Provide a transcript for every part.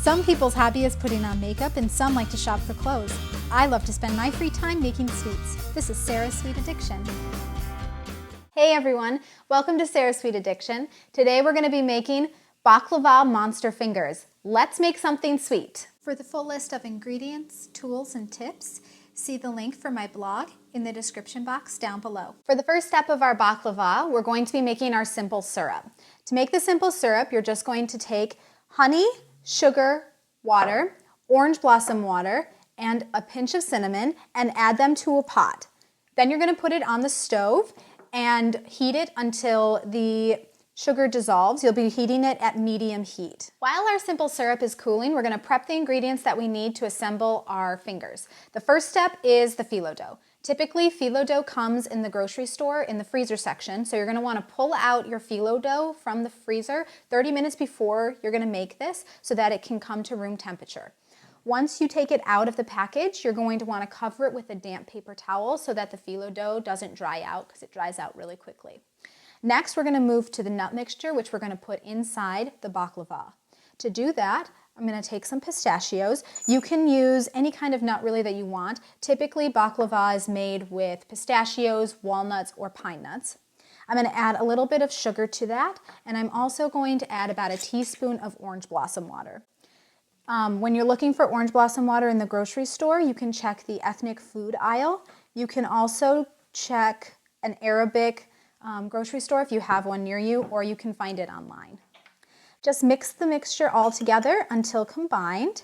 Some people's hobby is putting on makeup and some like to shop for clothes. I love to spend my free time making sweets. This is Sara's Sweet Addiction. Hey everyone, welcome to Sara's Sweet Addiction. Today we're going to be making Baklava Monster Fingers. Let's make something sweet. For the full list of ingredients, tools, and tips, see the link for my blog in the description box down below. For the first step of our baklava, we're going to be making our simple syrup. To make the simple syrup, you're just going to take honey, sugar, water, orange blossom water, and a pinch of cinnamon and add them to a pot. Then you're going to put it on the stove and heat it until the sugar dissolves. You'll be heating it at medium heat. While our simple syrup is cooling, we're going to prep the ingredients that we need to assemble our fingers. The first step is the phyllo dough. Typically, phyllo dough comes in the grocery store in the freezer section, so you're going to want to pull out your phyllo dough from the freezer 30 minutes before you're going to make this so that it can come to room temperature. Once you take it out of the package, you're going to want to cover it with a damp paper towel so that the phyllo dough doesn't dry out because it dries out really quickly. Next, we're going to move to the nut mixture, which we're going to put inside the baklava. To do that, I'm going to take some pistachios. You can use any kind of nut really that you want. Typically, baklava is made with pistachios, walnuts, or pine nuts. I'm going to add a little bit of sugar to that, and I'm also going to add about a teaspoon of orange blossom water. When you're looking for orange blossom water in the grocery store, you can check the ethnic food aisle. You can also check an Arabic grocery store if you have one near you, or you can find it online. Just mix the mixture all together until combined.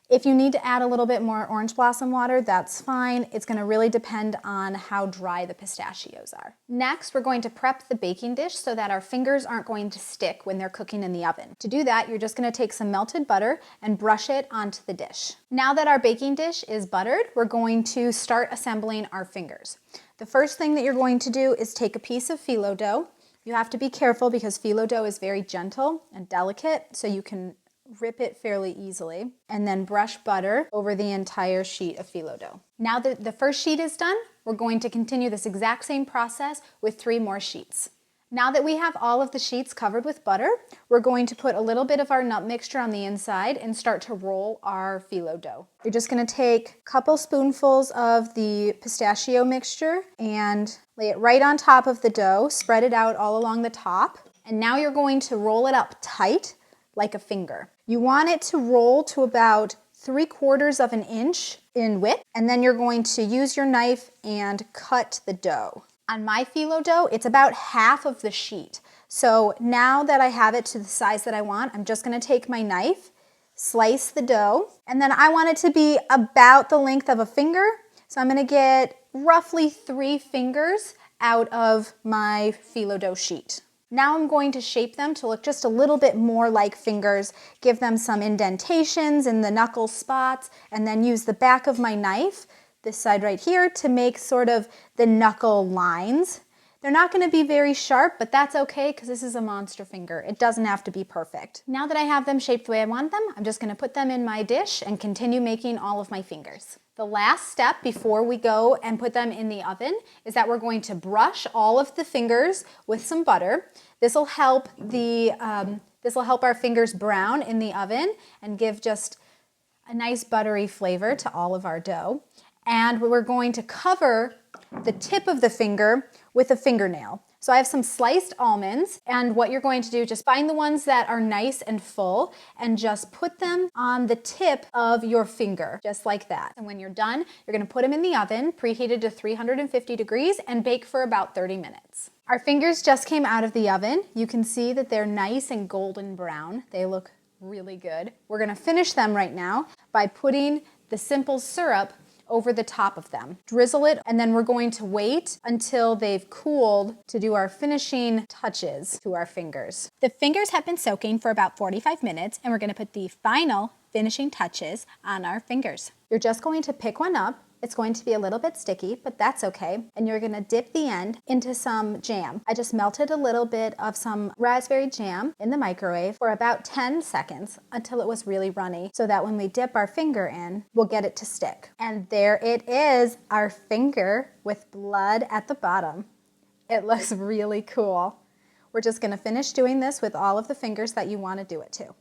If you need to add a little bit more orange blossom water, that's fine. It's going to really depend on how dry the pistachios are. Next, we're going to prep the baking dish so that our fingers aren't going to stick when they're cooking in the oven. To do that, you're just going to take some melted butter and brush it onto the dish. Now that our baking dish is buttered, we're going to start assembling our fingers. The first thing that you're going to do is take a piece of phyllo dough. You have to be careful because phyllo dough is very gentle and delicate, so you can rip it fairly easily, and then brush butter over the entire sheet of phyllo dough. Now that the first sheet is done, we're going to continue this exact same process with 3 more sheets. Now that we have all of the sheets covered with butter, we're going to put a little bit of our nut mixture on the inside and start to roll our phyllo dough. You're just going to take a couple spoonfuls of the pistachio mixture and lay it right on top of the dough, spread it out all along the top, and now you're going to roll it up tight like a finger. You want it to roll to about 3/4 of an inch in width, and then you're going to use your knife and cut the dough. On my phyllo dough, it's about half of the sheet. So now that I have it to the size that I want, I'm just going to take my knife, slice the dough, and then I want it to be about the length of a finger. So I'm going to get roughly 3 fingers out of my phyllo dough sheet. Now I'm going to shape them to look just a little bit more like fingers, give them some indentations in the knuckle spots, and then use the back of my knife, this side right here, to make sort of the knuckle lines. They're not going to be very sharp, but that's okay because this is a monster finger. It doesn't have to be perfect. Now that I have them shaped the way I want them, I'm just going to put them in my dish and continue making all of my fingers. The last step before we go and put them in the oven is that we're going to brush all of the fingers with some butter. This will help our fingers brown in the oven and give just a nice buttery flavor to all of our dough. And we're going to cover the tip of the finger with a fingernail. So I have some sliced almonds, and what you're going to do, just find the ones that are nice and full and just put them on the tip of your finger, just like that. And when you're done, you're going to put them in the oven, preheated to 350 degrees, and bake for about 30 minutes. Our fingers just came out of the oven. You can see that they're nice and golden brown. They look really good. We're going to finish them right now by putting the simple syrup over the top of them. Drizzle it, and then we're going to wait until they've cooled to do our finishing touches to our fingers. The fingers have been soaking for about 45 minutes, and we're going to put the final finishing touches on our fingers. You're just going to pick one up. It's going to be a little bit sticky, but that's okay. And you're going to dip the end into some jam. I just melted a little bit of some raspberry jam in the microwave for about 10 seconds until it was really runny, so that when we dip our finger in, we'll get it to stick. And there it is, our finger with blood at the bottom. It looks really cool. We're just going to finish doing this with all of the fingers that you want to do it to.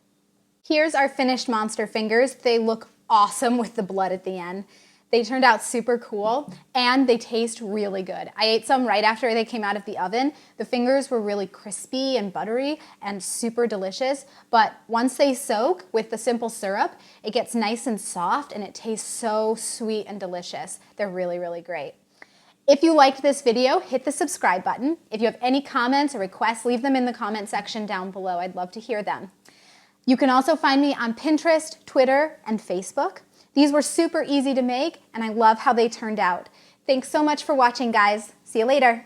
Here's our finished Monster Fingers. They look awesome with the blood at the end. They turned out super cool and they taste really good. I ate some right after they came out of the oven. The fingers were really crispy and buttery and super delicious, but once they soak with the simple syrup, it gets nice and soft and it tastes so sweet and delicious. They're really, really great. If you liked this video, hit the subscribe button. If you have any comments or requests, leave them in the comment section down below. I'd love to hear them. You can also find me on Pinterest, Twitter, and Facebook. These were super easy to make, and I love how they turned out. Thanks so much for watching, guys. See you later.